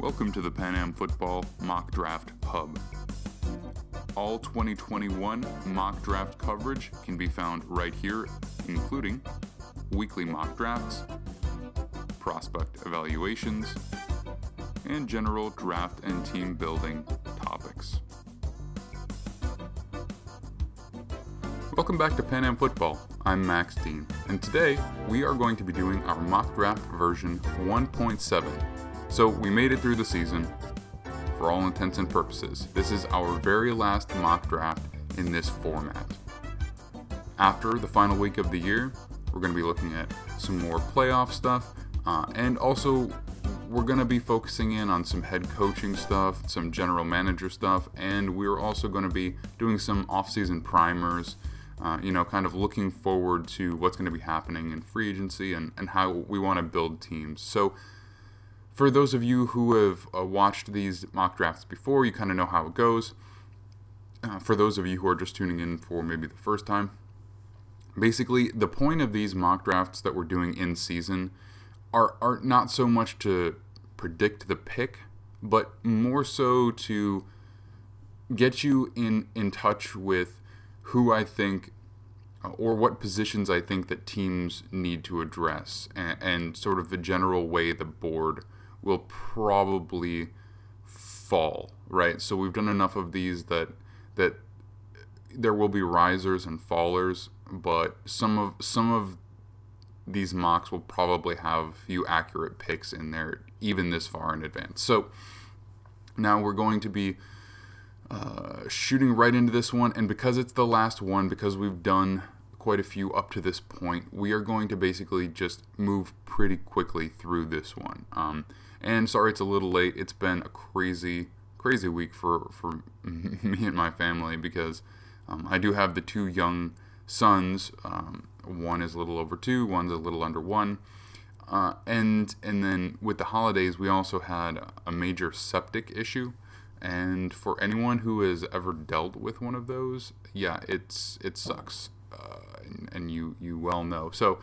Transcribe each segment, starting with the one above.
Welcome to the Pan Am Football Mock Draft Hub. All 2021 mock draft coverage can be found right here, including weekly mock drafts, prospect evaluations, and general draft and team building topics. Welcome back to Pan Am Football. I'm Max Dean, and today we are going to be doing our mock draft version 1.7. So we made it through the season, for all intents and purposes. This is our very last mock draft in this format. After the final week of the year, we're going to be looking at some more playoff stuff, and also we're going to be focusing in on some head coaching stuff, some general manager stuff, and we're also going to be doing some offseason primers, kind of looking forward to what's going to be happening in free agency and how we want to build teams. So for those of you who have watched these mock drafts before, you kind of know how it goes. For those of you who are just tuning in for maybe the first time, basically the point of these mock drafts that we're doing in season are not so much to predict the pick, but more so to get you in touch with who I think or what positions I think that teams need to address and sort of the general way the board will probably fall, right? So we've done enough of these that there will be risers and fallers, but some of these mocks will probably have a few accurate picks in there, even this far in advance. So now we're going to be shooting right into this one, and because it's the last one, because we've done quite a few up to this point, we are going to basically just move pretty quickly through this one. And sorry it's a little late. It's been a crazy week for me and my family because I do have the two young sons. One is a little over 2, one's a little under 1. And then with the holidays, we also had a major septic issue. And for anyone who has ever dealt with one of those, yeah, it sucks. And you well know. So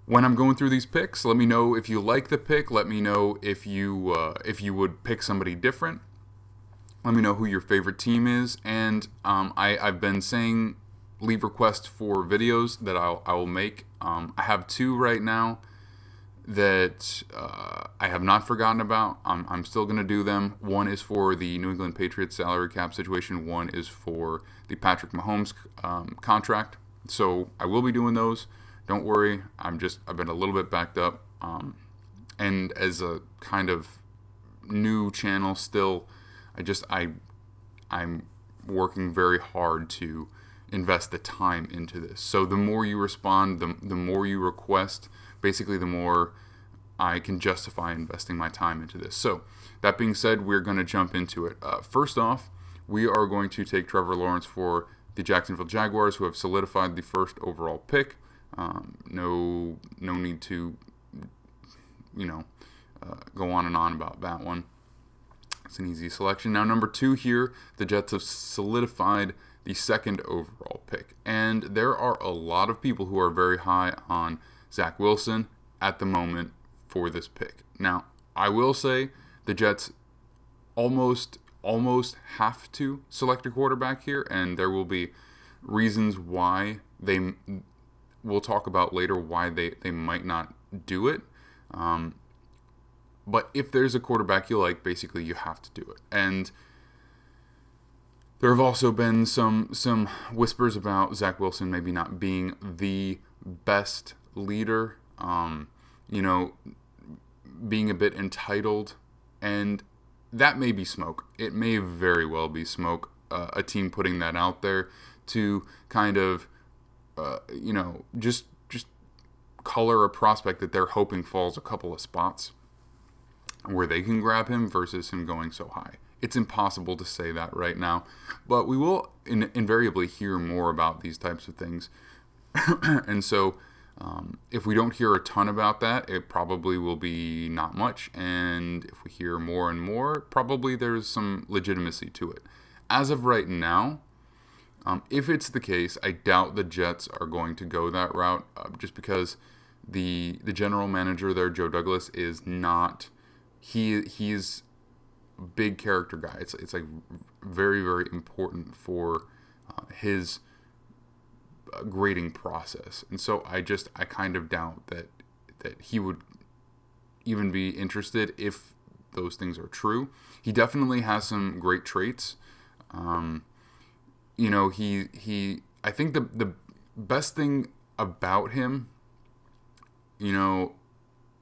when I'm going through these picks, let me know if you like the pick. Let me know if you would pick somebody different. Let me know who your favorite team is. And I've been saying leave requests for videos that I will make. I have 2 right now that I have not forgotten about. I'm still going to do them. One is for the New England Patriots salary cap situation. One is for the Patrick Mahomes contract. So I will be doing those. Don't worry. I've been a little bit backed up. And as a kind of new channel still, I'm working very hard to invest the time into this. So the more you respond, the more you request, basically the more I can justify investing my time into this. So that being said, we're going to jump into it. First off, we are going to take Trevor Lawrence for the Jacksonville Jaguars, who have solidified the first overall pick. No need to, go on and on about that one. It's an easy selection. Now, number 2 here, the Jets have solidified the second overall pick. And there are a lot of people who are very high on Zach Wilson at the moment for this pick. Now, I will say the Jets almost have to select a quarterback here, and there will be reasons why we'll talk about later why they might not do it. But if there's a quarterback you like, basically you have to do it. And there have also been some whispers about Zach Wilson maybe not being the best leader, being a bit entitled, and that may be smoke. It may very well be smoke, a team putting that out there to kind of, just color a prospect that they're hoping falls a couple of spots where they can grab him versus him going so high. It's impossible to say that right now, but we will invariably hear more about these types of things. And so if we don't hear a ton about that, it probably will be not much. And if we hear more and more, probably there's some legitimacy to it. As of right now, if it's the case, I doubt the Jets are going to go that route, just because the general manager there, Joe Douglas, is not he's a big character guy. It's like very, very important for his grading process. And so I kind of doubt that he would even be interested if those things are true. He definitely has some great traits. I think the best thing about him,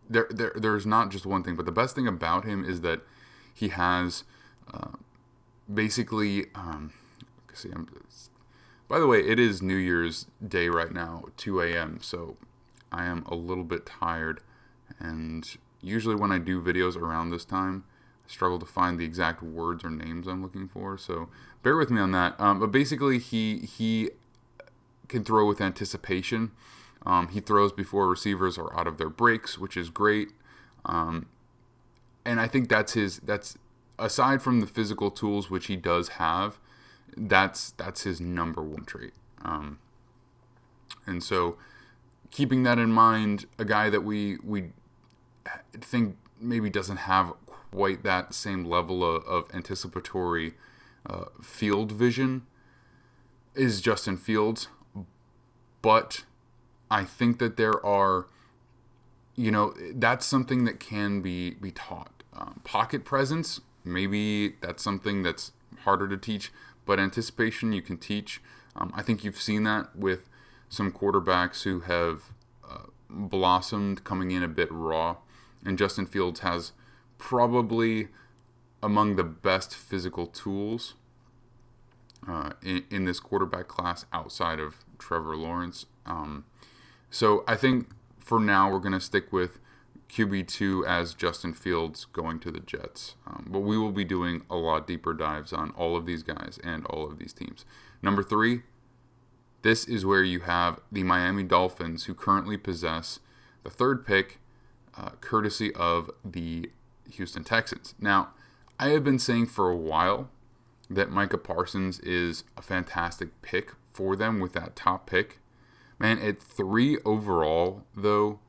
there's not just one thing, but the best thing about him is that he has basically. By the way, it is New Year's Day right now, 2 a.m., so I am a little bit tired, and usually when I do videos around this time, I struggle to find the exact words or names I'm looking for, so bear with me on that. But basically, he can throw with anticipation. He throws before receivers are out of their breaks, which is great. And I think that's aside from the physical tools, which he does have, that's his number one trait. And so keeping that in mind, a guy that we think maybe doesn't have quite that same level of anticipatory field vision is Justin Fields. But I think that there are, that's something that can be taught. Pocket presence, maybe that's something that's harder to teach, but anticipation you can teach. I think you've seen that with some quarterbacks who have blossomed coming in a bit raw, and Justin Fields has probably among the best physical tools in this quarterback class outside of Trevor Lawrence. So I think for now we're going to stick with QB2 as Justin Fields going to the Jets. But we will be doing a lot deeper dives on all of these guys and all of these teams. Number 3, this is where you have the Miami Dolphins, who currently possess the 3rd pick, courtesy of the Houston Texans. Now, I have been saying for a while that Micah Parsons is a fantastic pick for them with that top pick. Man, at 3 overall, though,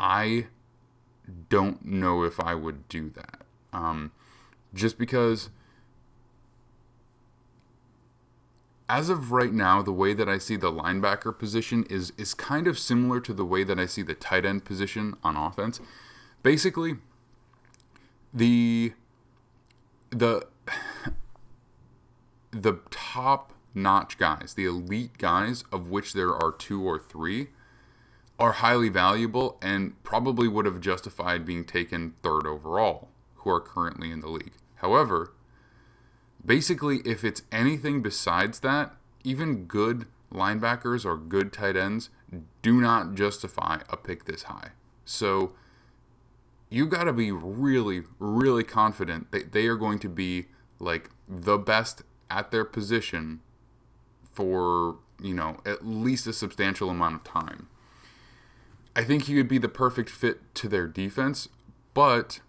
I don't know if I would do that. Just because, as of right now, the way that I see the linebacker position is kind of similar to the way that I see the tight end position on offense. Basically, the top-notch guys, the elite guys, of which there are 2 or 3, are highly valuable and probably would have justified being taken 3rd overall, who are currently in the league. However, basically, if it's anything besides that, even good linebackers or good tight ends do not justify a pick this high. So you got to be really, really confident that they are going to be like the best at their position for, at least a substantial amount of time. I think he would be the perfect fit to their defense, but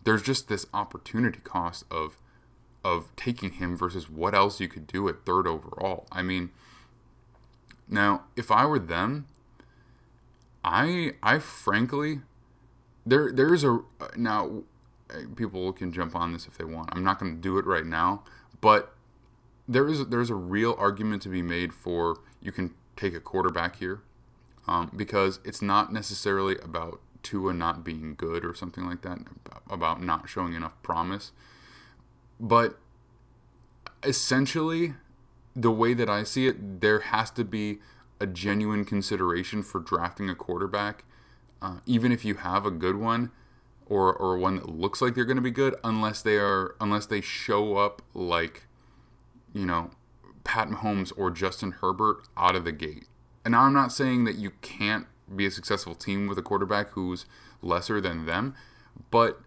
there's just this opportunity cost of taking him versus what else you could do at 3rd overall. I mean, now, if I were them, I frankly, there's a, now, people can jump on this if they want. I'm not going to do it right now, but there's a real argument to be made for you can take a quarterback here, because it's not necessarily about Tua not being good or something like that, about not showing enough promise. But essentially, the way that I see it, there has to be a genuine consideration for drafting a quarterback, even if you have a good one or one that looks like they're going to be good, unless they show up like, Pat Mahomes or Justin Herbert out of the gate. And I'm not saying that you can't be a successful team with a quarterback who's lesser than them, but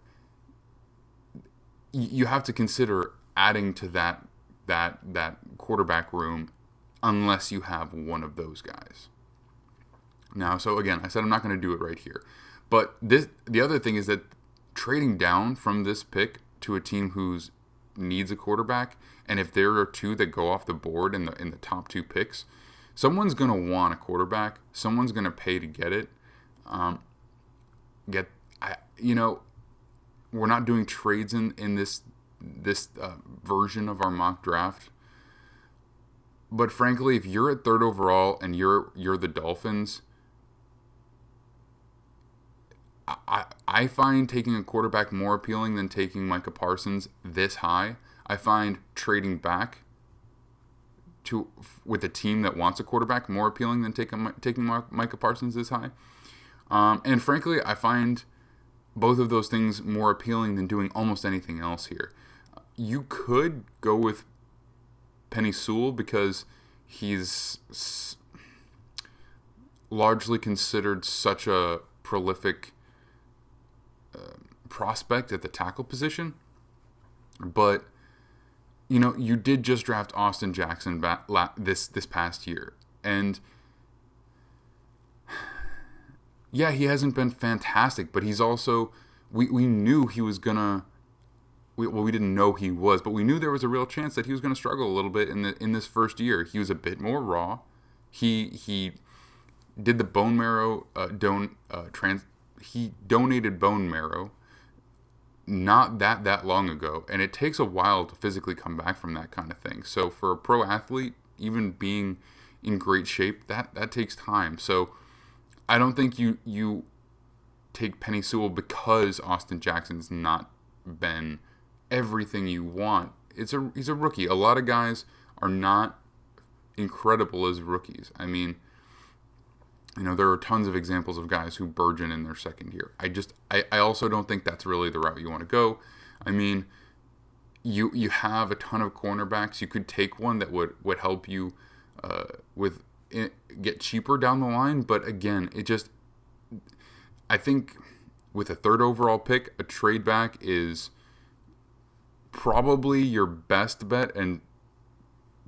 you have to consider adding to that quarterback room unless you have one of those guys. Now, so again, I said I'm not going to do it right here. But the other thing is that trading down from this pick to a team who's needs a quarterback, and if there are 2 that go off the board in the top 2 picks, someone's going to want a quarterback. Someone's going to pay to get it. we're not doing trades in this version of our mock draft. But frankly, if you're at third overall and you're the Dolphins, I find taking a quarterback more appealing than taking Micah Parsons this high. I find trading back with a team that wants a quarterback more appealing than taking Micah Parsons this high. And frankly, I find both of those things more appealing than doing almost anything else here. You could go with Penny Sewell because he's largely considered such a prolific prospect at the tackle position. But, you did just draft Austin Jackson this past year. And, yeah, he hasn't been fantastic, but he's also, we knew he was going to, we didn't know he was, but we knew there was a real chance that he was going to struggle a little bit in this first year. He was a bit more raw. He did the bone marrow he donated bone marrow not that long ago, and it takes a while to physically come back from that kind of thing. So for a pro athlete, even being in great shape, that takes time. So I don't think you take Penny Sewell because Austin Jackson's not been everything you want. He's a rookie. A lot of guys are not incredible as rookies. I mean, there are tons of examples of guys who burgeon in their second year. I also don't think that's really the route you want to go. I mean, you have a ton of cornerbacks. You could take one that would help you get cheaper down the line. But again, I think with a third overall pick, a trade back is probably your best bet. And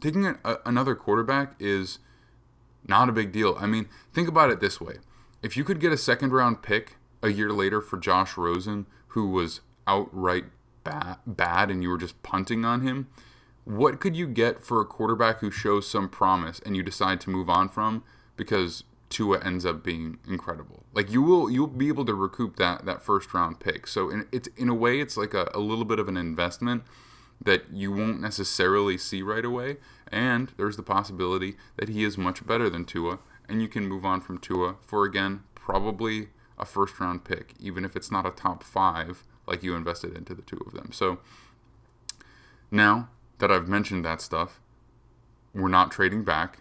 taking another quarterback is not a big deal. I mean, think about it this way. If you could get a second-round pick a year later for Josh Rosen, who was outright bad and you were just punting on him, what could you get for a quarterback who shows some promise and you decide to move on from because Tua ends up being incredible? Like, you'll be able to recoup that first-round pick. So in a way, it's like a little bit of an investment that you won't necessarily see right away, and there's the possibility that he is much better than Tua, and you can move on from Tua for, again, probably a first-round pick, even if it's not a top 5 like you invested into the two of them. So now that I've mentioned that stuff, we're not trading back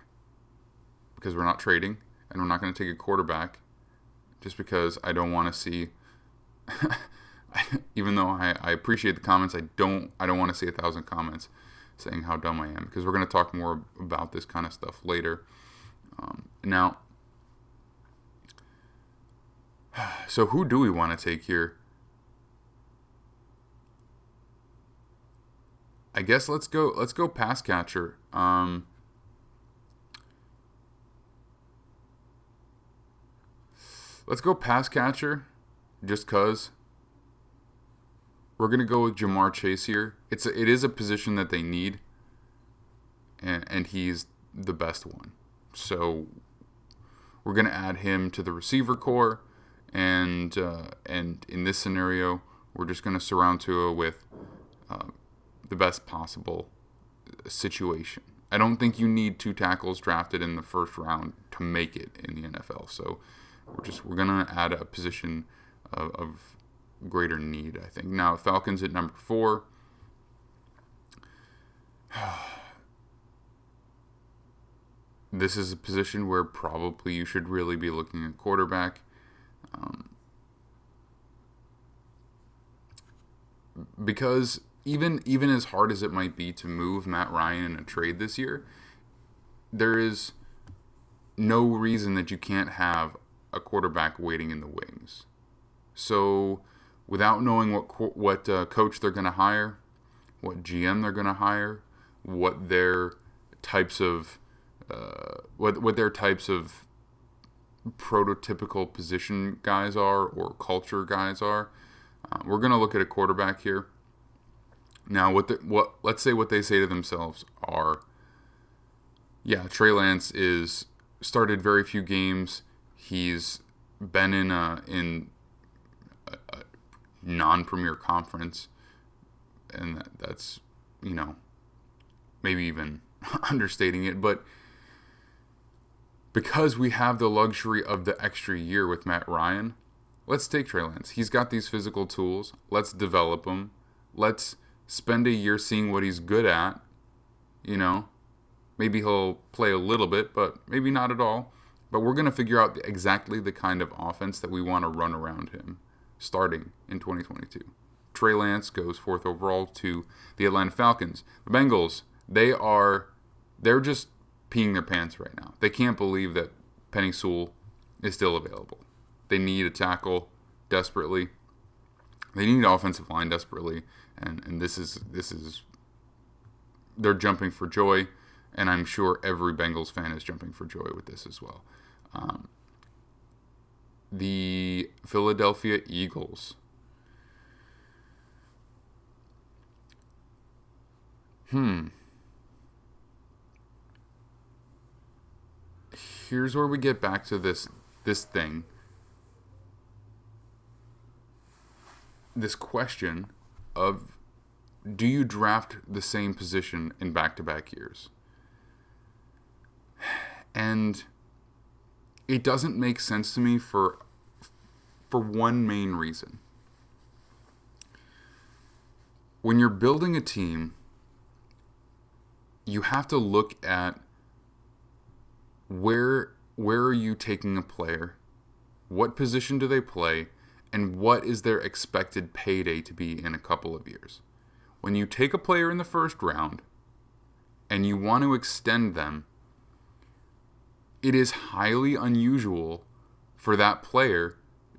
because we're not trading, and we're not going to take a quarterback just because I don't want to see even though I appreciate the comments, I don't want to see 1,000 comments saying how dumb I am, because we're going to talk more about this kind of stuff later. Now, so who do we want to take here? I guess let's go pass catcher. Let's go pass catcher, just cause. We're going to go with Jamar Chase here. It is a position that they need, and he's the best one. So we're going to add him to the receiver core, and in this scenario, we're just going to surround Tua with the best possible situation. I don't think you need 2 tackles drafted in the first round to make it in the NFL. So we're going to add a position of greater need, I think. Now, Falcons at number 4. This is a position where probably you should really be looking at quarterback. Because even as hard as it might be to move Matt Ryan in a trade this year, there is no reason that you can't have a quarterback waiting in the wings. So without knowing what coach they're going to hire, what GM they're going to hire, what their types of prototypical position guys are or culture guys are, we're going to look at a quarterback here. Now, let's say what they say to themselves are, yeah, Trey Lance is started very few games. He's been in non-premier conference, and that's, maybe even understating it, but because we have the luxury of the extra year with Matt Ryan, let's take Trey Lance. He's got these physical tools. Let's develop him. Let's spend a year seeing what he's good at. Maybe he'll play a little bit, but maybe not at all. But we're going to figure out exactly the kind of offense that we want to run around him starting in 2022. Trey Lance goes 4th overall to the Atlanta Falcons. The Bengals, they're just peeing their pants right now. They can't believe that Penei Sewell is still available. They need a tackle desperately. They need an offensive line desperately, and this is they're jumping for joy, and I'm sure every Bengals fan is jumping for joy with this as well. The Philadelphia Eagles. Here's where we get back to this thing. This question of, do you draft the same position in back-to-back years? And it doesn't make sense to me for one main reason. When you're building a team, you have to look at where are you taking a player, what position do they play, and what is their expected payday to be in a couple of years. When you take a player in the first round and you want to extend them, it is highly unusual for that player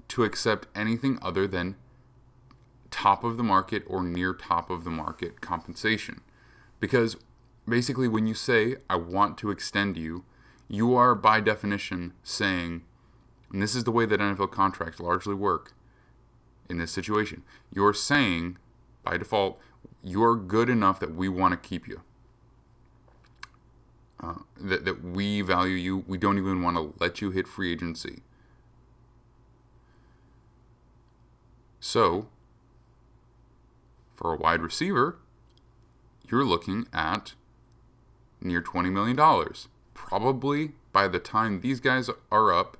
to accept anything other than top of the market or near top of the market compensation. Because basically when you say, I want to extend you, you are by definition saying, and this is the way that NFL contracts largely work in this situation, you're saying, by default, you're good enough that we want to keep you. That we value you. We don't even want to let you hit free agency. So, for a wide receiver, you're looking at near $20 million. Probably by the time these guys are up,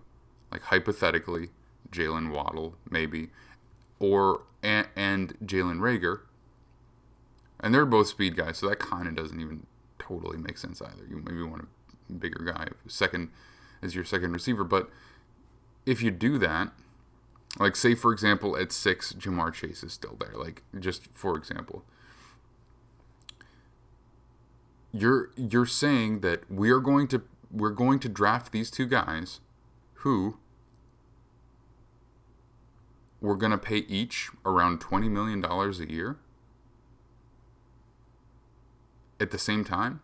like hypothetically, Jalen Waddle, maybe, and Jalen Reagor, and they're both speed guys, so that kind of doesn't even totally make sense either. You maybe want a bigger guy as your second receiver, but if you do that, like say for example at 6, Jamar Chase is still there, like just for example, you're saying that we're going to draft these two guys who we're going to pay each around $20 million a year at the same time.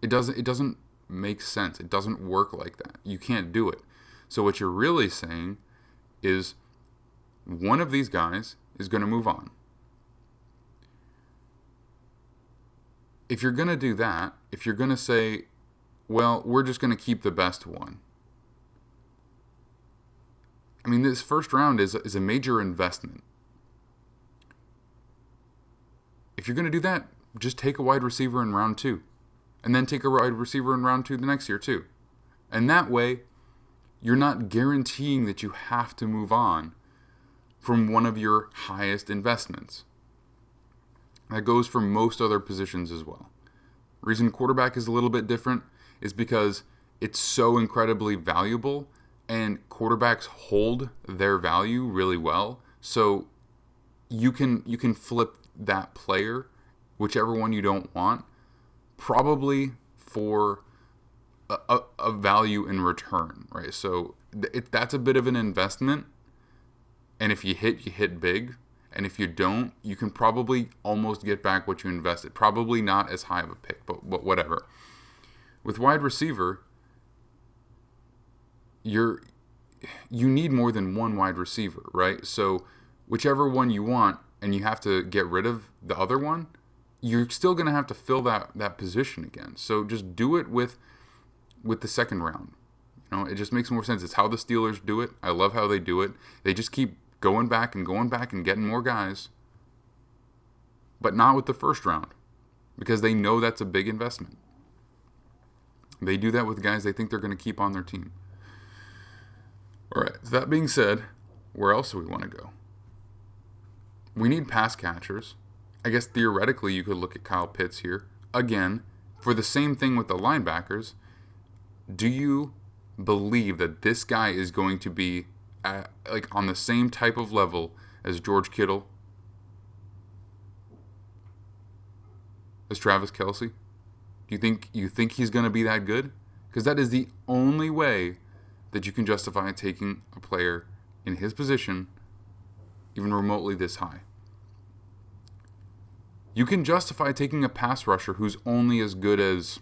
It doesn't make sense. It doesn't work like that. You can't do it. So what you're really saying is one of these guys is going to move on. If you're going to do that, if you're going to say, well, we're just going to keep the best one. I mean, this first round is a major investment. If you're going to do that, just take a wide receiver in round 2. And then take a wide receiver in round 2 the next year too. And that way, you're not guaranteeing that you have to move on from one of your highest investments. That goes for most other positions as well. Reason quarterback is a little bit different is because it's so incredibly valuable and quarterbacks hold their value really well. So you can flip that player, whichever one you don't want, probably for a value in return, right? So that's a bit of an investment. And if you hit big. And if you don't, you can probably almost get back what you invested. Probably not as high of a pick, but whatever. With wide receiver, you need more than one wide receiver, right? So whichever one you want, and you have to get rid of the other one, you're still going to have to fill that position again. So just do it with the second round. It just makes more sense. It's how the Steelers do it. I love how they do it. They just keep going back and getting more guys, but not with the first round because they know that's a big investment. They do that with guys they think they're going to keep on their team. All right, so that being said, where else do we want to go? We need pass catchers. I guess theoretically you could look at Kyle Pitts here. Again, for the same thing with the linebackers, do you believe that this guy is going to be on the same type of level as George Kittle, as Travis Kelce? Do you think he's going to be that good? Because that is the only way that you can justify taking a player in his position even remotely this high. You can justify taking a pass rusher who's only as good as,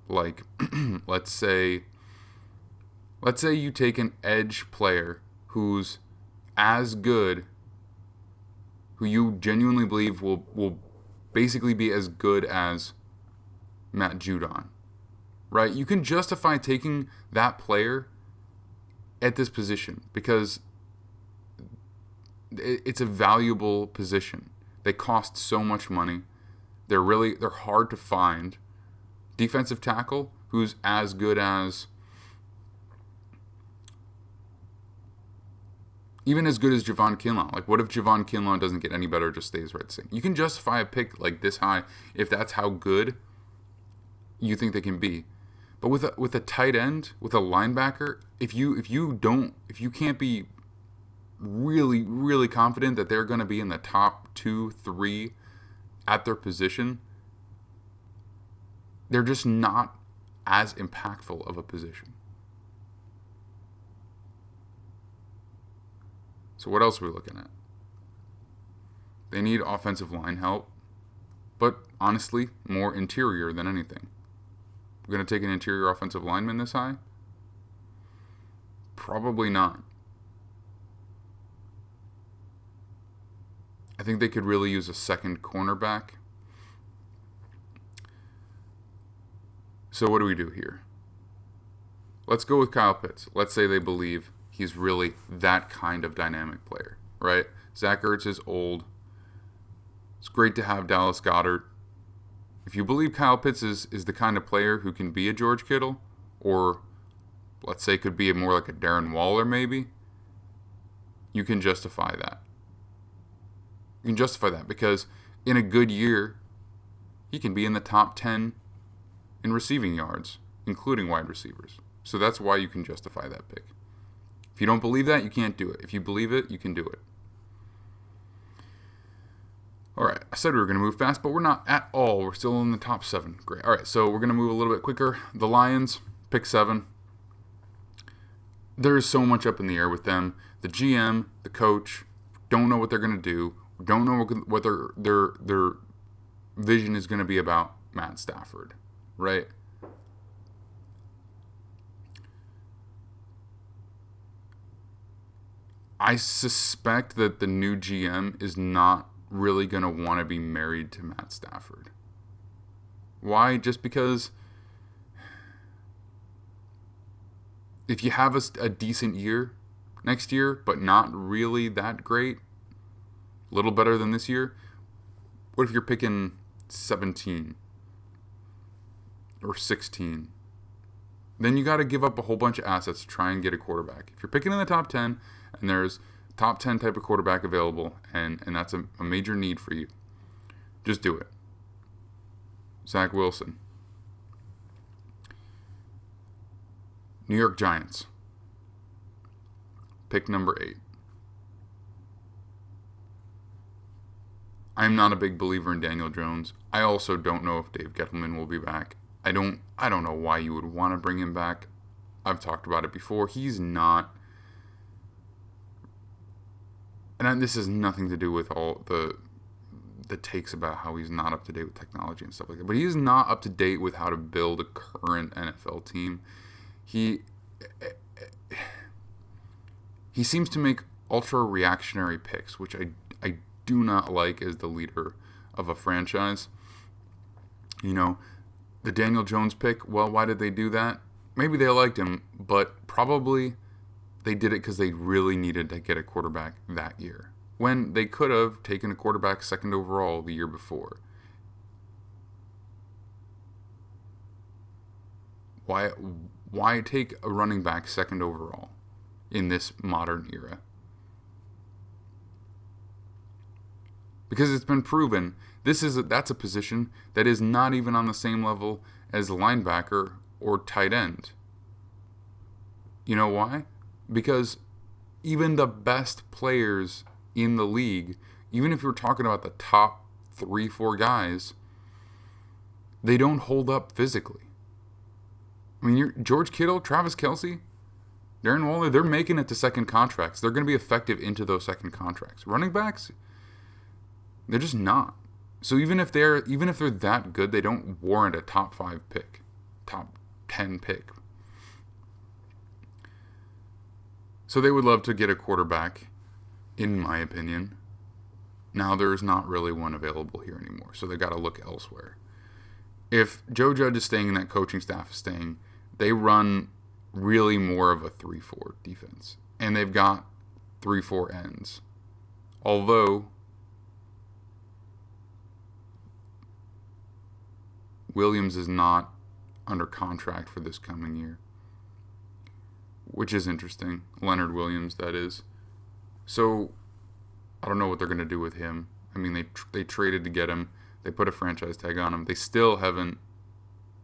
like, let's say you take an edge player who's as good, who you genuinely believe will basically be as good as Matt Judon, right? You can justify taking that player at this position because it's a valuable position. They cost so much money. They're hard to find. Defensive tackle who's as good as, even as good as Javon Kinlaw. Like, what if Javon Kinlaw doesn't get any better, just stays right the same? You can justify a pick like this high if that's how good you think they can be. But with a tight end, with a linebacker, if you can't be really, really confident that they're going to be in the top 2, 3 at their position, they're just not as impactful of a position. So what else are we looking at? They need offensive line help, but honestly, more interior than anything. We're going to take an interior offensive lineman this high? Probably not. I think they could really use a second cornerback. So what do we do here? Let's go with Kyle Pitts. Let's say they believe he's really that kind of dynamic player, right? Zach Ertz is old. It's great to have Dallas Goedert. If you believe Kyle Pitts is the kind of player who can be a George Kittle, or let's say could be more like a Darren Waller maybe, you can justify that. You can justify that because in a good year, he can be in the top 10 in receiving yards, including wide receivers. So that's why you can justify that pick. If you don't believe that, you can't do it. If you believe it, you can do it. All right, I said we were going to move fast, but we're not at all. We're still in the top 7. Great. All right, so we're going to move a little bit quicker. The Lions, pick 7. There's so much up in the air with them. The GM, the coach, don't know what they're going to do. Don't know what their vision is going to be about Matt Stafford, right? I suspect that the new GM is not really going to want to be married to Matt Stafford. Why? Just because if you have a decent year next year, but not really that great, a little better than this year, what if you're picking 17 or 16? Then you got to give up a whole bunch of assets to try and get a quarterback. If you're picking in the top 10 and there's top 10 type of quarterback available and that's a major need for you, just do it. Zach Wilson. New York Giants. Pick number 8. I'm not a big believer in Daniel Jones. I also don't know if Dave Gettleman will be back. I don't know why you would want to bring him back. I've talked about it before. He's not. And this has nothing to do with all the takes about how he's not up to date with technology and stuff like that. But he is not up to date with how to build a current NFL team. He seems to make ultra reactionary picks, which I do not like as the leader of a franchise. You know, the Daniel Jones pick, well, why did they do that? Maybe they liked him, but probably they did it because they really needed to get a quarterback that year, when they could have taken a quarterback second overall the year before. Why take a running back second overall in this modern era? Because it's been proven that's a position that is not even on the same level as linebacker or tight end. You know why? Because even the best players in the league, even if you're talking about the top 3-4 guys, they don't hold up physically. I mean, George Kittle, Travis Kelce, Darren Waller, they're making it to second contracts. They're going to be effective into those second contracts. Running backs, they're just not. So even if they're that good, they don't warrant a top 5 pick, top 10 pick. So they would love to get a quarterback, in my opinion. Now there's not really one available here anymore, so they got to look elsewhere. If Joe Judge is staying and that coaching staff is staying, they run really more of a 3-4 defense. And they've got 3-4 ends. Although Williams is not under contract for this coming year, which is interesting. Leonard Williams, that is. So I don't know what they're going to do with him. I mean, they traded to get him. They put a franchise tag on him. They still haven't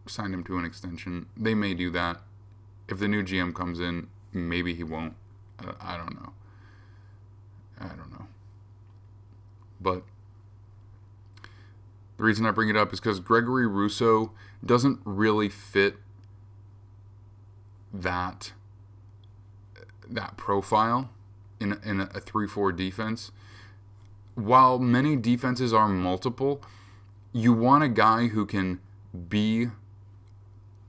signed him to an extension. They may do that. If the new GM comes in, maybe he won't. I don't know. But the reason I bring it up is because Gregory Rousseau doesn't really fit that profile in a 3-4 defense. While many defenses are multiple, you want a guy who can be,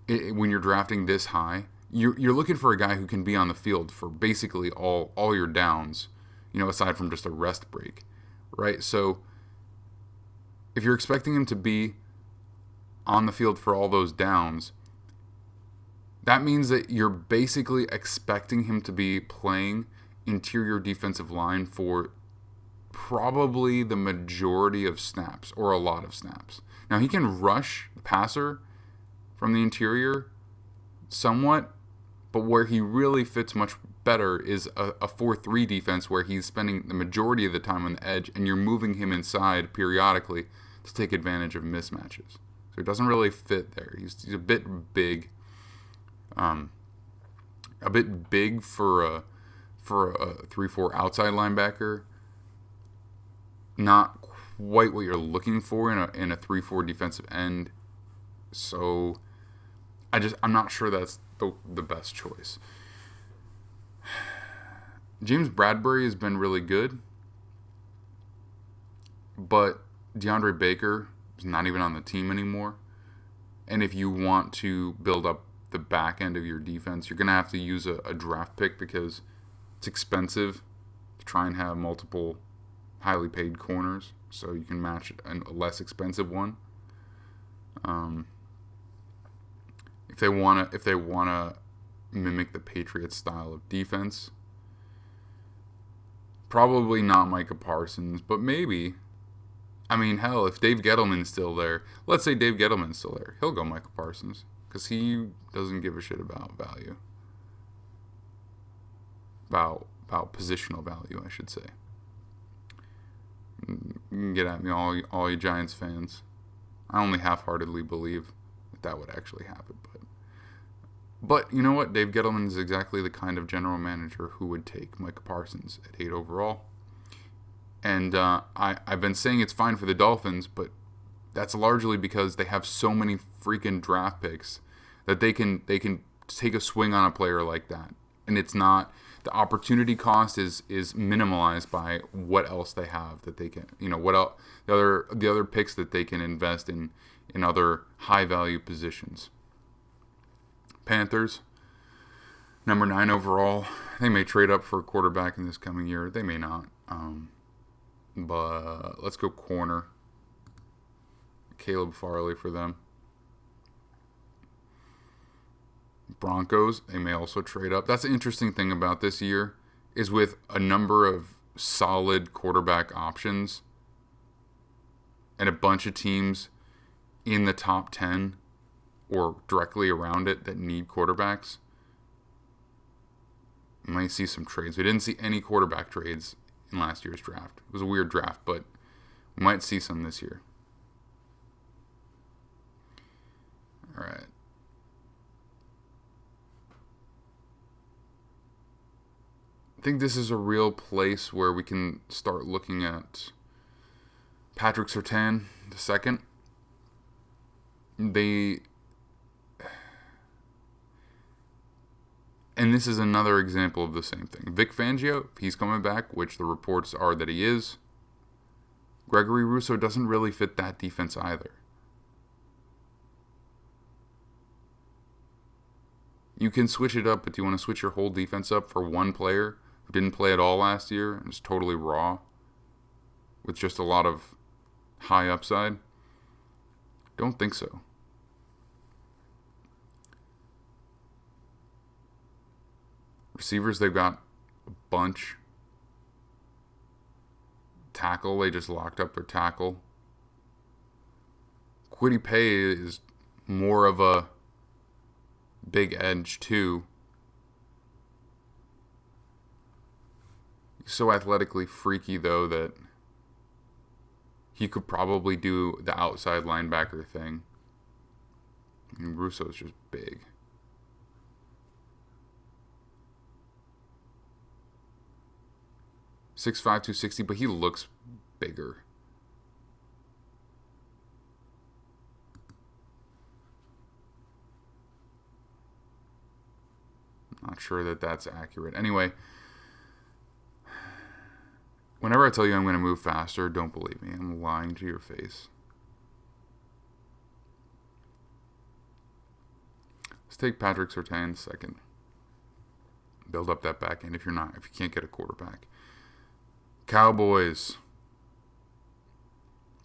when you're drafting this high, you're looking for a guy who can be on the field for basically all your downs, aside from just a rest break, right? So if you're expecting him to be on the field for all those downs, that means that you're basically expecting him to be playing interior defensive line for probably the majority of snaps, or a lot of snaps. Now, he can rush the passer from the interior somewhat, but where he really fits much better is a 4-3 defense where he's spending the majority of the time on the edge, and you're moving him inside periodically to take advantage of mismatches. So it doesn't really fit there. He's a bit big. A bit big for a 3-4 outside linebacker. Not quite what you're looking for in a 3-4 defensive end. So I'm not sure that's the best choice. James Bradbury has been really good, but DeAndre Baker is not even on the team anymore. And if you want to build up the back end of your defense, you're going to have to use a draft pick, because it's expensive to try and have multiple highly paid corners, so you can match a less expensive one. If they want to mimic the Patriots style of defense, probably not Micah Parsons, but maybe. I mean, hell, if Dave Gettleman's still there, let's say Dave Gettleman's still there, he'll go Micah Parsons, because he doesn't give a shit about value. About positional value, I should say. You can get at me, all you Giants fans. I only half-heartedly believe that would actually happen. But you know what? Dave Gettleman is exactly the kind of general manager who would take Micah Parsons at 8 overall. And I've been saying it's fine for the Dolphins, but that's largely because they have so many freaking draft picks that they can take a swing on a player like that. And it's not, the opportunity cost is minimalized by what else they have that they can, what else, the other picks that they can invest in other high value positions. Panthers, number 9 overall. They may trade up for a quarterback in this coming year. They may not. But let's go corner. Caleb Farley for them. Broncos, they may also trade up. That's the interesting thing about this year is with a number of solid quarterback options and a bunch of teams in the top 10 or directly around it that need quarterbacks. You might see some trades. We didn't see any quarterback trades in last year's draft. It was a weird draft, but we might see some this year. All right. I think this is a real place where we can start looking at Patrick Surtain II. And this is another example of the same thing. Vic Fangio, if he's coming back, which the reports are that he is, Gregory Rousseau doesn't really fit that defense either. You can switch it up, but do you want to switch your whole defense up for one player who didn't play at all last year and is totally raw with just a lot of high upside? Don't think so. Receivers, they've got a bunch. Tackle, they just locked up their tackle. Kwity Paye is more of a big edge too. He's so athletically freaky though that he could probably do the outside linebacker thing. And Russo's just big. 6'5", 260, but he looks bigger. Not sure that that's accurate. Anyway, whenever I tell you I'm going to move faster, don't believe me. I'm lying to your face. Let's take Patrick Surtain second. Build up that back end if you can't get a quarterback. Cowboys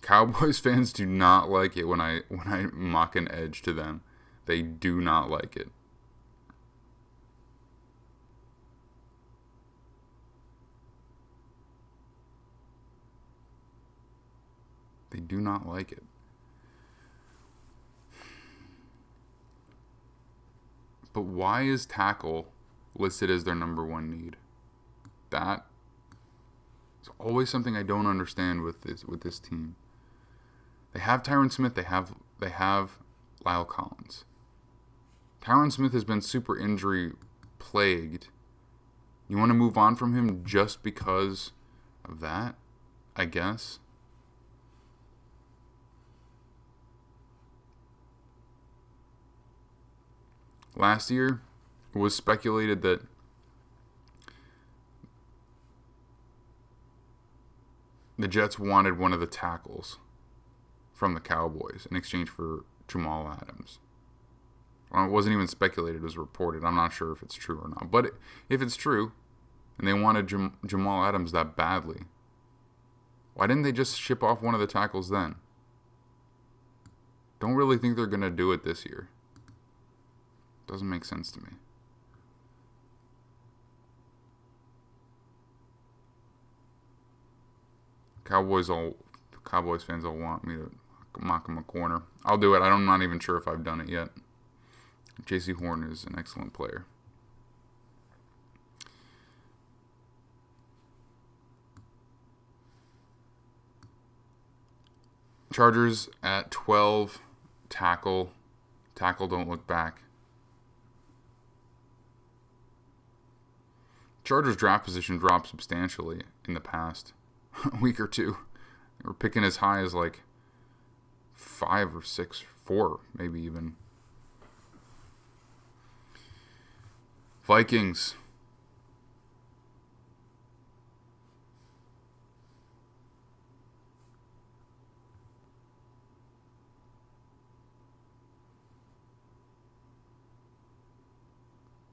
fans do not like it when I mock an edge to them. They do not like it. They do not like it. But why is tackle listed as their number one need? That is always something I don't understand with this team. They have Tyron Smith. They have Lyle Collins. Tyron Smith has been super injury plagued. You want to move on from him just because of that, I guess. Last year, it was speculated that the Jets wanted one of the tackles from the Cowboys in exchange for Jamal Adams. Well, it wasn't even speculated, it was reported. I'm not sure if it's true or not. But if it's true, and they wanted Jamal Adams that badly, why didn't they just ship off one of the tackles then? Don't really think they're going to do it this year. Doesn't make sense to me. Cowboys fans all want me to mock him a corner. I'll do it. I'm not even sure if I've done it yet. J.C. Horn is an excellent player. Chargers at 12, tackle. Tackle, don't look back. Chargers draft position dropped substantially in the past week or two. They were picking as high as like 5 or 6, 4 maybe even. Vikings.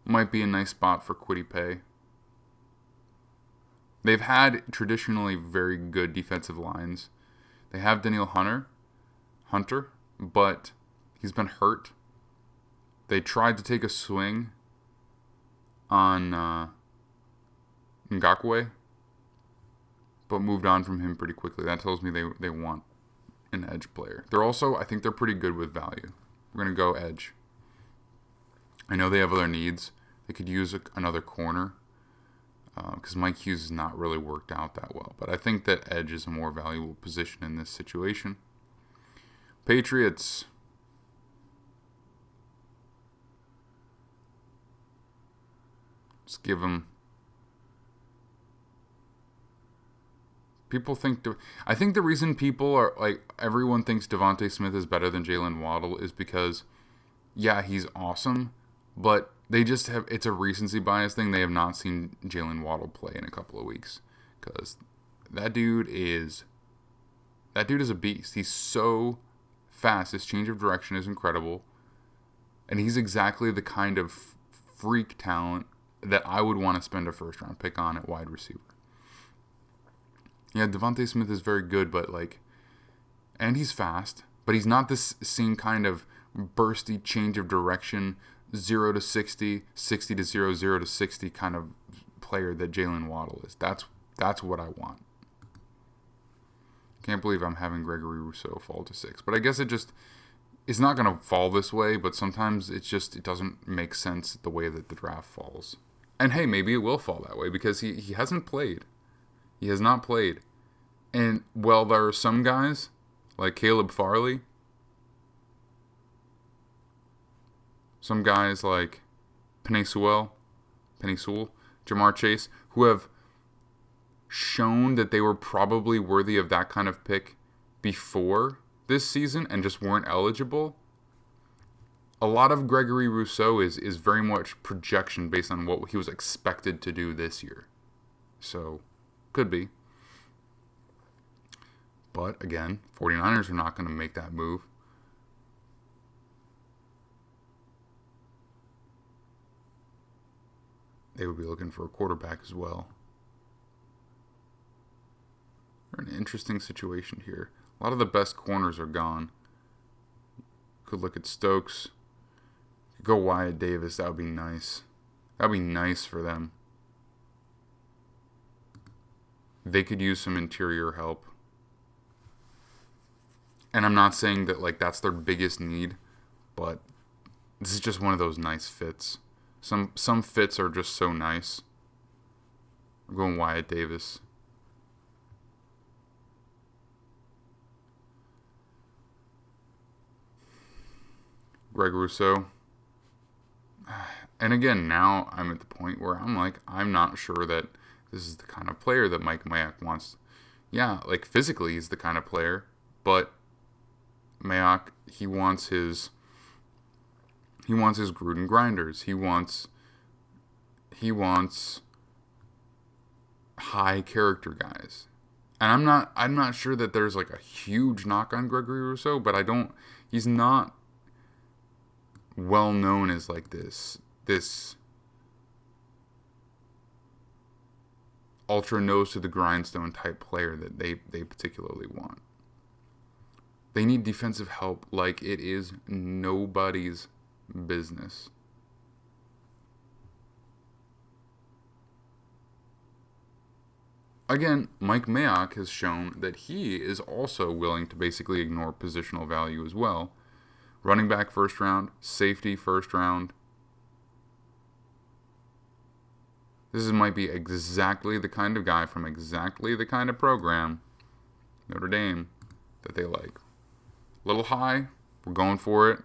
Might be a nice spot for Kwity Paye. They've had traditionally very good defensive lines. They have Danielle Hunter, but he's been hurt. They tried to take a swing on Ngakoue, but moved on from him pretty quickly. That tells me they want an edge player. I think they're pretty good with value. We're going to go edge. I know they have other needs. They could use another corner because Mike Hughes has not really worked out that well. But I think that edge is a more valuable position in this situation. Patriots. Let's give them. I think the reason people are everyone thinks Devontae Smith is better than Jalen Waddle is because, yeah, he's awesome, but they just it's a recency bias thing. They have not seen Jalen Waddle play in a couple of weeks because that dude is a beast. He's so fast. His change of direction is incredible, and he's exactly the kind of freak talent that I would want to spend a first round pick on at wide receiver. Yeah, Devontae Smith is very good, but and he's fast, but he's not this same kind of bursty change of direction, 0 to 60, 60 to 0, 0 to 60 kind of player that Jalen Waddle is. That's what I want. Can't believe I'm having Gregory Rousseau fall to 6, but I guess it's not going to fall this way, but sometimes it doesn't make sense the way that the draft falls. And hey, maybe it will fall that way because he hasn't played. He has not played. And, well, there are some guys, like Caleb Farley, some guys like Penei Sewell, Jamar Chase, who have shown that they were probably worthy of that kind of pick before this season and just weren't eligible. A lot of Gregory Rousseau is very much projection based on what he was expected to do this year. So, could be. But, again, 49ers are not going to make that move. They would be looking for a quarterback as well. They're in an interesting situation here. A lot of the best corners are gone. Could look at Stokes. Could go Wyatt Davis. That would be nice. That would be nice for them. They could use some interior help. And I'm not saying that that's their biggest need, but this is just one of those nice fits. Some fits are just so nice. I'm going Wyatt Davis. Greg Rousseau. And again, now I'm at the point where I'm not sure that this is the kind of player that Mike Mayock wants. Yeah, physically he's the kind of player, but Mayock, he wants his Gruden grinders. He wants high character guys. And I'm not sure that there's a huge knock on Gregory Rousseau, but he's not well known as this ultra nose to the grindstone type player that they particularly want. They need defensive help like it is nobody's business. Again, Mike Mayock has shown that he is also willing to basically ignore positional value as well. Running back first round, safety first round. This might be exactly the kind of guy from exactly the kind of program, Notre Dame, that they like. A little high, we're going for it.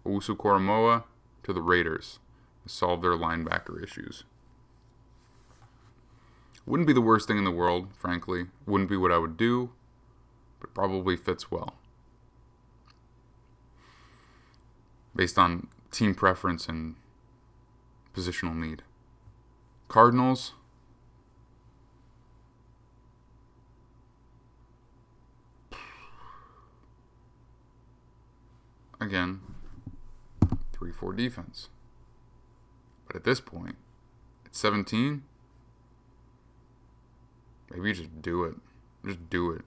Owusu Koromoa to the Raiders to solve their linebacker issues. Wouldn't be the worst thing in the world, frankly. Wouldn't be what I would do, but probably fits well. Based on team preference and positional need. Cardinals. Again, 3-4 defense. But at this point, at 17, maybe you just do it. Just do it.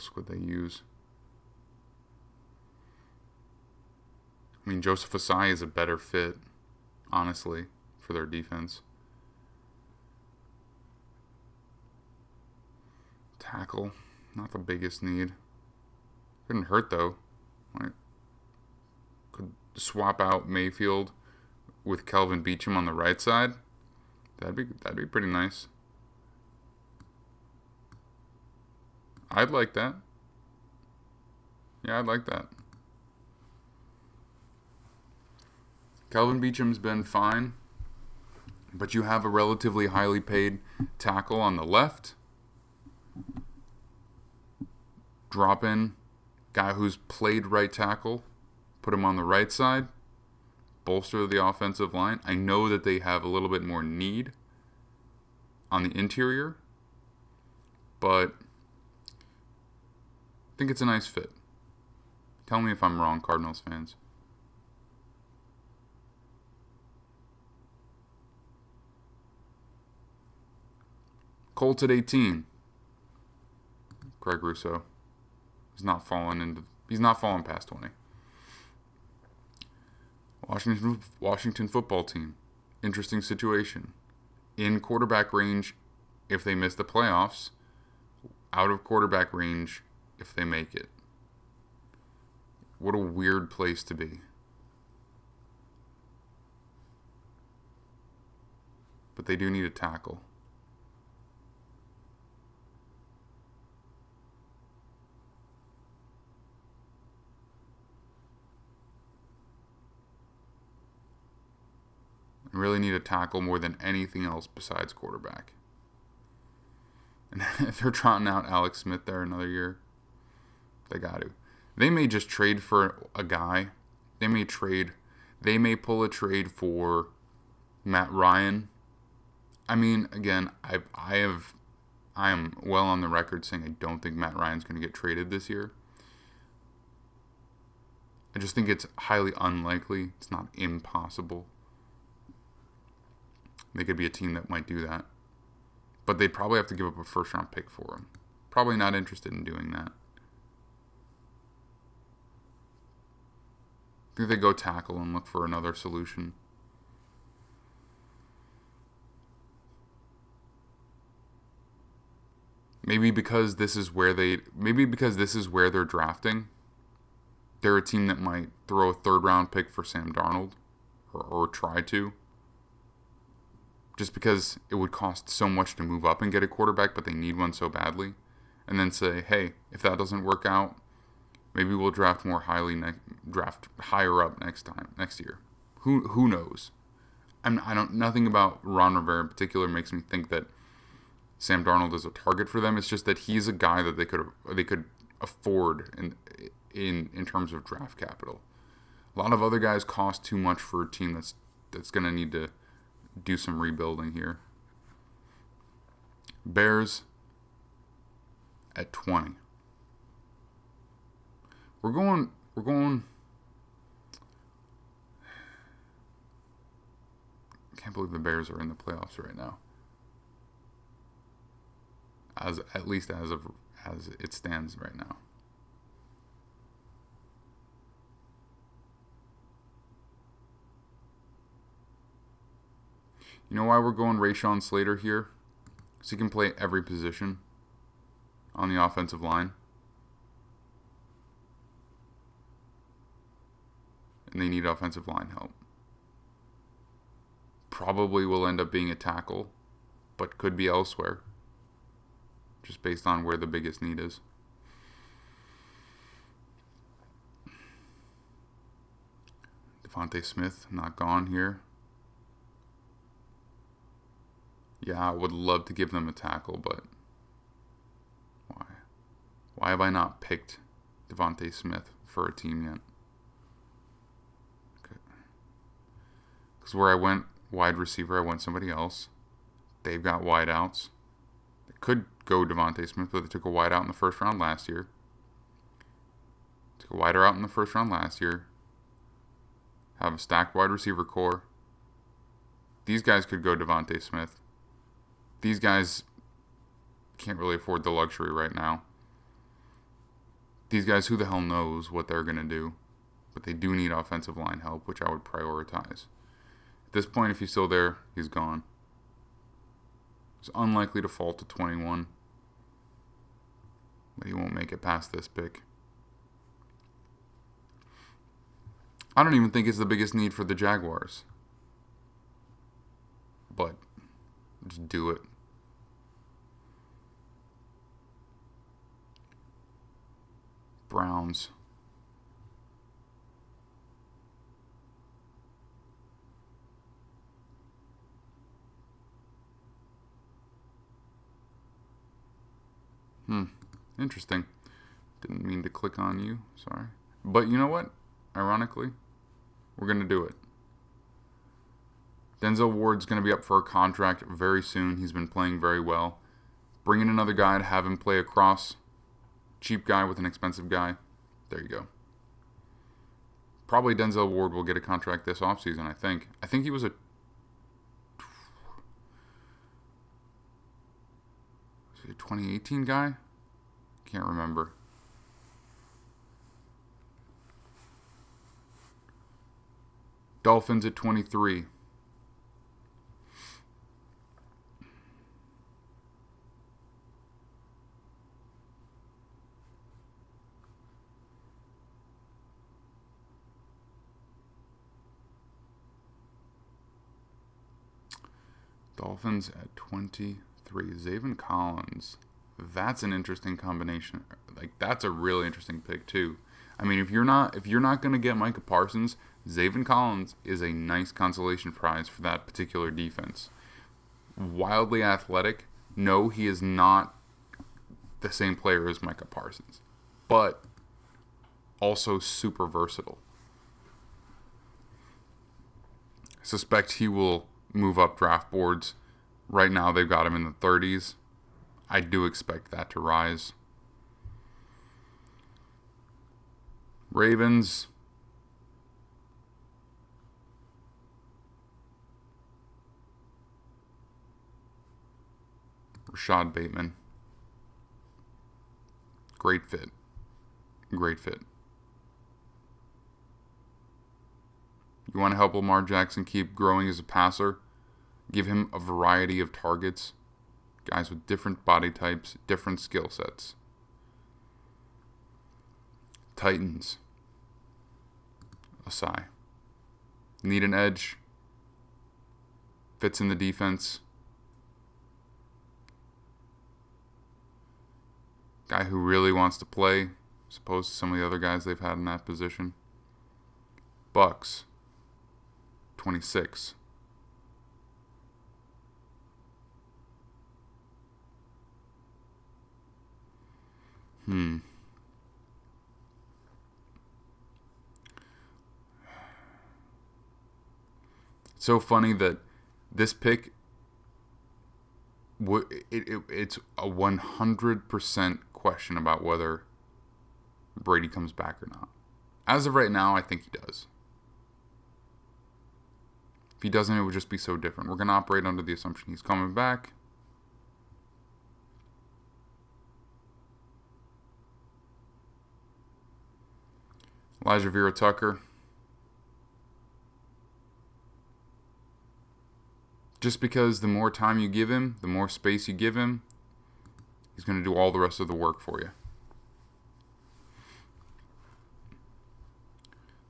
else could they use? I mean, Joseph Asai is a better fit, honestly, for their defense. Tackle, not the biggest need. Couldn't hurt though. Like, could swap out Mayfield with Kelvin Beachum on the right side. That'd be pretty nice. I'd like that. Yeah, I'd like that. Kelvin Beachum's been fine, but you have a relatively highly paid tackle on the left. Drop in guy who's played right tackle, put him on the right side, bolster the offensive line. I know that they have a little bit more need on the interior, but I think it's a nice fit. Tell me if I'm wrong, Cardinals fans. Colts at 18. Greg Rousseau. He's not falling past 20. Washington football team. Interesting situation. In quarterback range if they miss the playoffs. Out of quarterback range if they make it. What a weird place to be. But they do need a tackle. Really need a tackle more than anything else besides quarterback. And if they're trotting out Alex Smith there another year, they got to. They may just trade for a guy. They may pull a trade for Matt Ryan. I mean, again, I am well on the record saying I don't think Matt Ryan's going to get traded this year. I just think it's highly unlikely. It's not impossible. They could be a team that might do that. But they'd probably have to give up a first-round pick for him. Probably not interested in doing that. I think they go tackle and look for another solution. Maybe because this is where they're drafting, they're a team that might throw a third-round pick for Sam Darnold or try to. Just because it would cost so much to move up and get a quarterback, but they need one so badly. And then say, hey, if that doesn't work out, maybe we'll draft higher up next year. Who knows? Nothing about Ron Rivera in particular makes me think that Sam Darnold is a target for them. It's just that he's a guy that they could afford in terms of draft capital. A lot of other guys cost too much for a team that's going to need to do some rebuilding here. Bears at 20. We're going I can't believe the Bears are in the playoffs right now. As it stands right now. You know why we're going Rashawn Slater here? Because he can play every position on the offensive line. And they need offensive line help. Probably will end up being a tackle, but could be elsewhere. Just based on where the biggest need is. Devontae Smith, not gone here. Yeah, I would love to give them a tackle, but why? Why have I not picked Devontae Smith for a team yet? Because where I went wide receiver, I went somebody else. They've got wideouts. They could go Devontae Smith, but they took a wideout in the first round last year. Took a wider out in the first round last year. Have a stacked wide receiver core. These guys could go Devontae Smith. These guys can't really afford the luxury right now. These guys, who the hell knows what they're going to do? But they do need offensive line help, which I would prioritize. At this point, if he's still there, he's gone. He's unlikely to fall to 21. But he won't make it past this pick. I don't even think it's the biggest need for the Jaguars. But just do it. Browns. Interesting. Didn't mean to click on you. Sorry. But you know what? Ironically, we're going to do it. Denzel Ward's going to be up for a contract very soon. He's been playing very well. Bring in another guy to have him play across. Cheap guy with an expensive guy. There you go. Probably Denzel Ward will get a contract this offseason, I think. I think he was a 2018 guy? Can't remember. Dolphins at 23. Dolphins at 23. Zaven Collins. That's an interesting combination. That's a really interesting pick too. I mean, if you're not going to get Micah Parsons, Zaven Collins is a nice consolation prize for that particular defense. Wildly athletic. No, he is not the same player as Micah Parsons, but also super versatile. I suspect he will move up draft boards. Right now, they've got him in the 30s. I do expect that to rise. Ravens. Rashad Bateman. Great fit. Great fit. You want to help Lamar Jackson keep growing as a passer? Give him a variety of targets. Guys with different body types, different skill sets. Titans. Asai. Need an edge. Fits in the defense. Guy who really wants to play, as opposed to some of the other guys they've had in that position. Bucks. 26. It's so funny that this pick, it's a 100% question about whether Brady comes back or not. As of right now, I think he does. If he doesn't, it would just be so different. We're going to operate under the assumption he's coming back. Elijah Vera Tucker. Just because the more time you give him, the more space you give him, he's going to do all the rest of the work for you.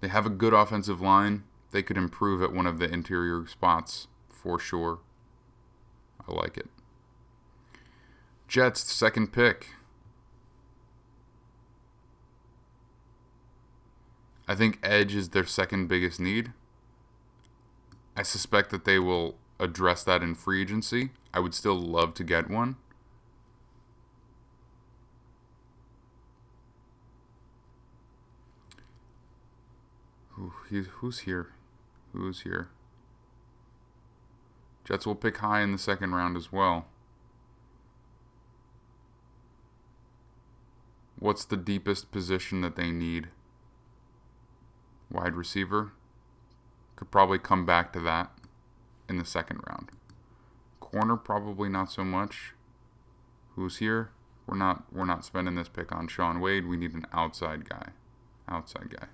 They have a good offensive line. They could improve at one of the interior spots for sure. I like it. Jets, second pick. I think edge is their second biggest need. I suspect that they will address that in free agency. I would still love to get one. Who's here? Who's here? Jets will pick high in the second round as well. What's the deepest position that they need? Wide receiver. Could probably come back to that in the second round. Corner, probably not so much. Who's here? We're not spending this pick on Sean Wade. We need an outside guy. Outside guy.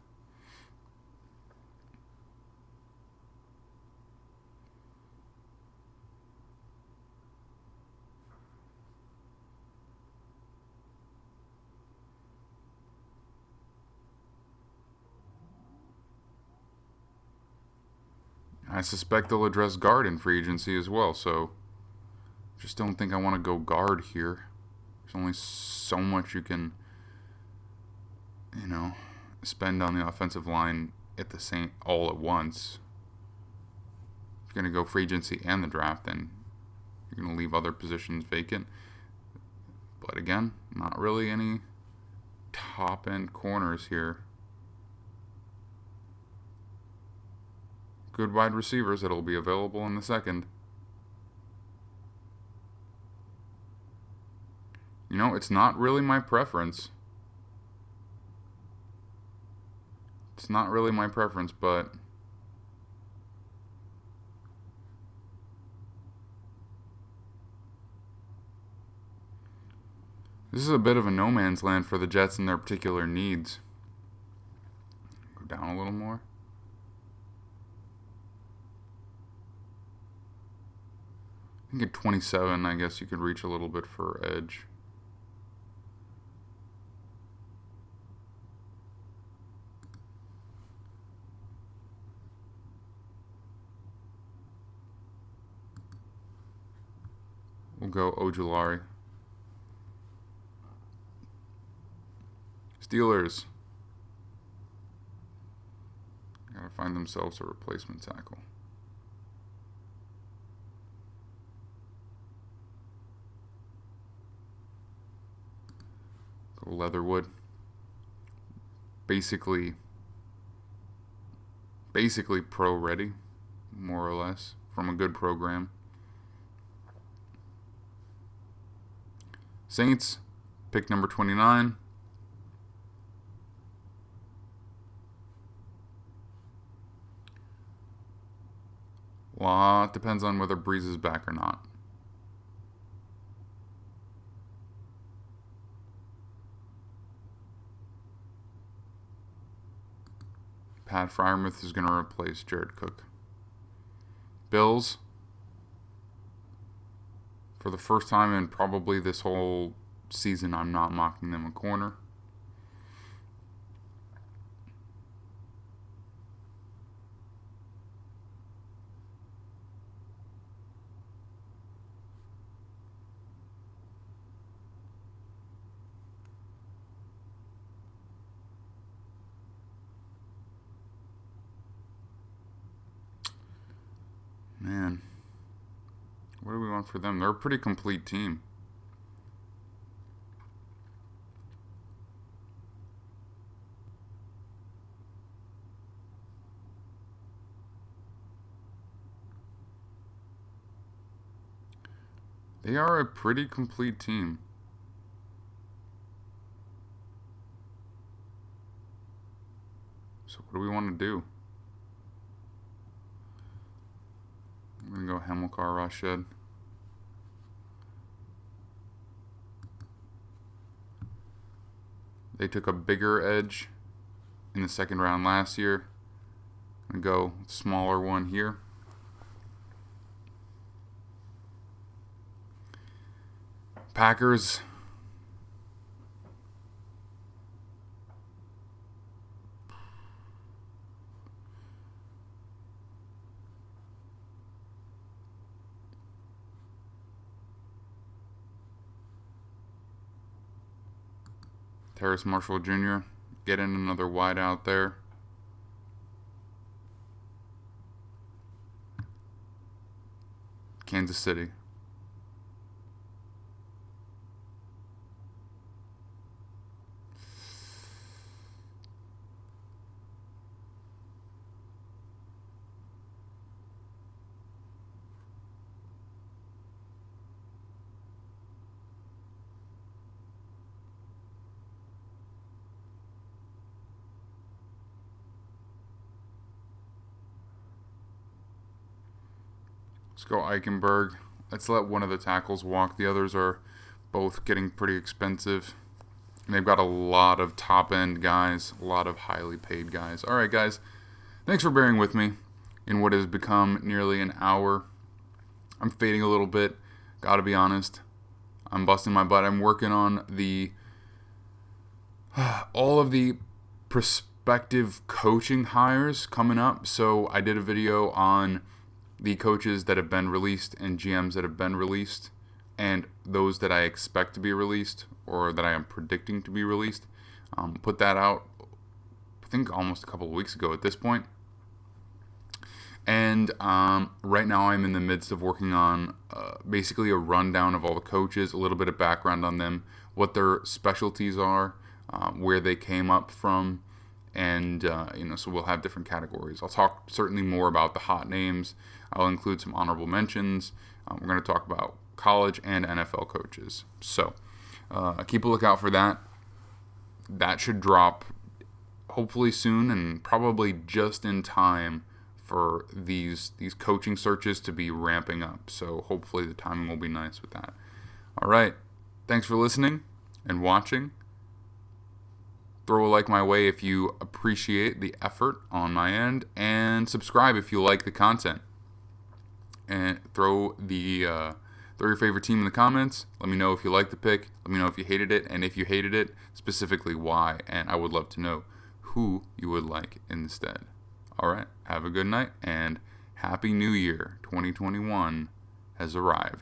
I suspect they'll address guard in free agency as well, so just don't think I want to go guard here. There's only so much you can, spend on the offensive line at the same all at once. If you're going to go free agency and the draft, then you're going to leave other positions vacant. But again, not really any top-end corners here. Good wide receivers that'll be available in the second. It's not really my preference. It's not really my preference, but this is a bit of a no man's land for the Jets and their particular needs. Go down a little more. I think at 27, I guess you could reach a little bit for edge. We'll go Ojulari. Steelers. Gotta find themselves a replacement tackle. Go Leatherwood. Basically pro ready, more or less, from a good program. Saints, pick number 29. Well, it depends on whether Breeze is back or not. Pat Freiermuth is going to replace Jared Cook. Bills. For the first time in probably this whole season, I'm not mocking them a corner. Man. What do we want for them? They're a pretty complete team. They are a pretty complete team. So what do we want to do? I'm going to go Hamilcar Rashid. They took a bigger edge in the second round last year. I'm going to go smaller one here. Packers. Terrace Marshall Jr. Getting another wide out there. Kansas City. Let's go Eichenberg. Let's let one of the tackles walk. The others are both getting pretty expensive. And they've got a lot of top-end guys, a lot of highly paid guys. All right, guys, thanks for bearing with me in what has become nearly an hour. I'm fading a little bit, gotta be honest. I'm busting my butt. I'm working on all of the prospective coaching hires coming up. So I did a video on the coaches that have been released and GMs that have been released, and those that I expect to be released or that I am predicting to be released. Put that out, I think, almost a couple of weeks ago at this point. And right now I'm in the midst of working on basically a rundown of all the coaches, a little bit of background on them, what their specialties are, where they came up from, and so we'll have different categories. I'll talk certainly more about the hot names. I'll include some honorable mentions. We're going to talk about college and NFL coaches. So keep a lookout for that. That should drop hopefully soon, and probably just in time for these coaching searches to be ramping up. So hopefully the timing will be nice with that. All right. Thanks for listening and watching. Throw a like my way if you appreciate the effort on my end, and subscribe if you like the content. And throw your favorite team in the comments. Let me know if you liked the pick. Let me know if you hated it, and if you hated it, specifically why. And I would love to know who you would like instead. All right, have a good night, and Happy New Year. 2021 has arrived.